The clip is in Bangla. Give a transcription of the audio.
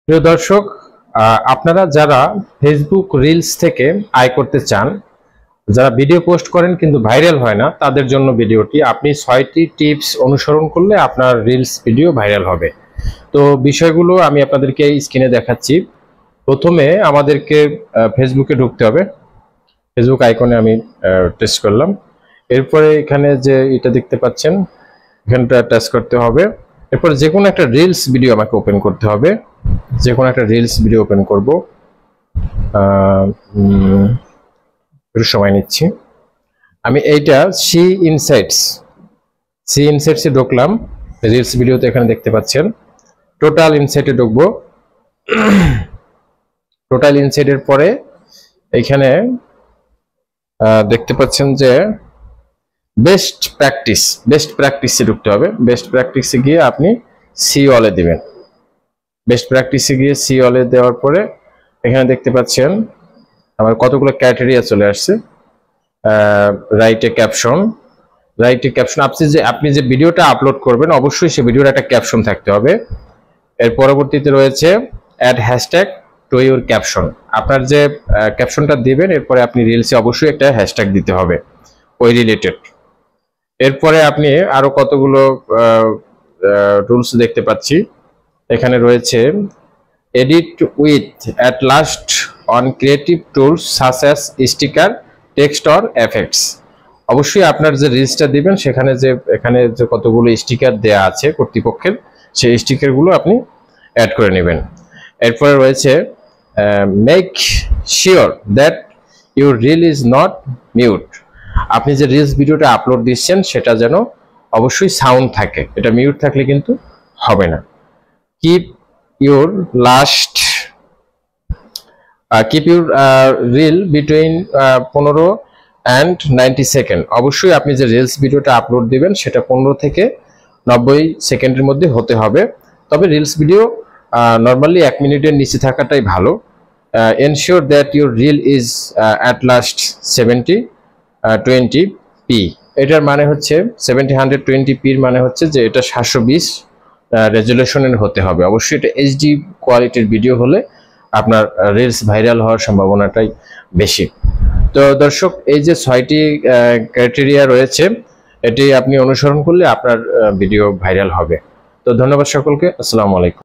প্রিয় দর্শক, আপনারা যারা ফেসবুক রিলস থেকে আয় করতে চান, যারা ভিডিও পোস্ট করেন কিন্তু ভাইরাল হয় না, তাদের জন্য ভিডিওটি। আপনি 6টি টিপস অনুসরণ করলে আপনার রিলস ভিডিও ভাইরাল হবে। তো বিষয়গুলো আমি আপনাদেরকে স্ক্রিনে দেখাচ্ছি। প্রথমে আমাদেরকে ফেসবুকে ঢুকতে হবে। ফেসবুক আইকনে আমি টেস্ট করলাম। এরপরে এখানে যে এটা দেখতে পাচ্ছেন, এখানটা টাচ করতে হবে। এরপর যে কোনো একটা রিলস ভিডিও আমাকে ওপেন করতে হবে। যে কোনো একটা রিলস ভিডিও ওপেন করব। একটু সময় নিচ্ছি। আমি এইটা সি ইনসাইটসে ঢুকলাম। রিলস ভিডিওতে এখানে দেখতে পাচ্ছেন। টোটাল ইনসাইটে ঢুকবো। টোটাল ইনসাইটের পরে এখানে দেখতে পাচ্ছেন যে বেস্ট প্র্যাকটিসে ঢুকতে হবে। বেস্ট প্র্যাকটিসে গিয়ে আপনি সি অলে দিবেন। বেস্ট প্র্যাকটিসে গিয়ে সি অলে দেওয়ার পরে এখানে দেখতে পাচ্ছেন আমার কতগুলো ক্রাইটেরিয়া চলে আসছে। রাইটে ক্যাপশন। আপনি যে ভিডিওটা আপলোড করবেন অবশ্যই সেই ভিডিওর একটা ক্যাপশন থাকতে হবে। এর পরবর্তীতে রয়েছে add hashtag to your caption. আপনার যে ক্যাপশনটা দিবেন এরপরে আপনি রিলসে অবশ্যই একটা হ্যাশট্যাগ দিতে হবে ওই রিলেটেড। এরপরে আপনি আরো কতগুলো রুলস দেখতে পাচ্ছি। এখানে রয়েছে edit with at last on creative tools such as sticker, text or effects. অবশ্যই আপনার যে রিলসটা দিবেন সেখানে এখানে যে কতগুলো স্টিকার দেয়া আছে কর্তৃপক্ষের, সেই স্টিকারগুলো আপনি অ্যাড করে নেবেন। এরপরে রয়েছে make sure that your reel is not mute. আপনি যে রিলস ভিডিওটা আপলোড দিচ্ছেন সেটা যেন অবশ্যই সাউন্ড থাকে, এটা মিউট থাকলে কিন্তু হবে না। Keep your reel between 15 and 90 second. অবশ্যই আপনি যে রিলস ভিডিওটা আপলোড দিবেন সেটা 15 থেকে 90 সেকেন্ডের মধ্যে হতে হবে। তবে রিলস ভিডিও নর্মালি 1 মিনিটের নিচে থাকাটাই ভালো। Ensure that your reel is at last 720p। এটার মানে হচ্ছে 720p এর মানে হচ্ছে যে এটা 720 রেজুলেশনের হতে হবে। অবশ্যই এটা এইচডি কোয়ালিটির ভিডিও হলে আপনার রিলস ভাইরাল হওয়ার সম্ভাবনাটাই বেশি। তো দর্শক, এই যে 6টি ক্রাইটেরিয়া রয়েছে এটি আপনি অনুসরণ করলে আপনার ভিডিও ভাইরাল হবে। তো ধন্যবাদ সকলকে। আসসালামু আলাইকুম।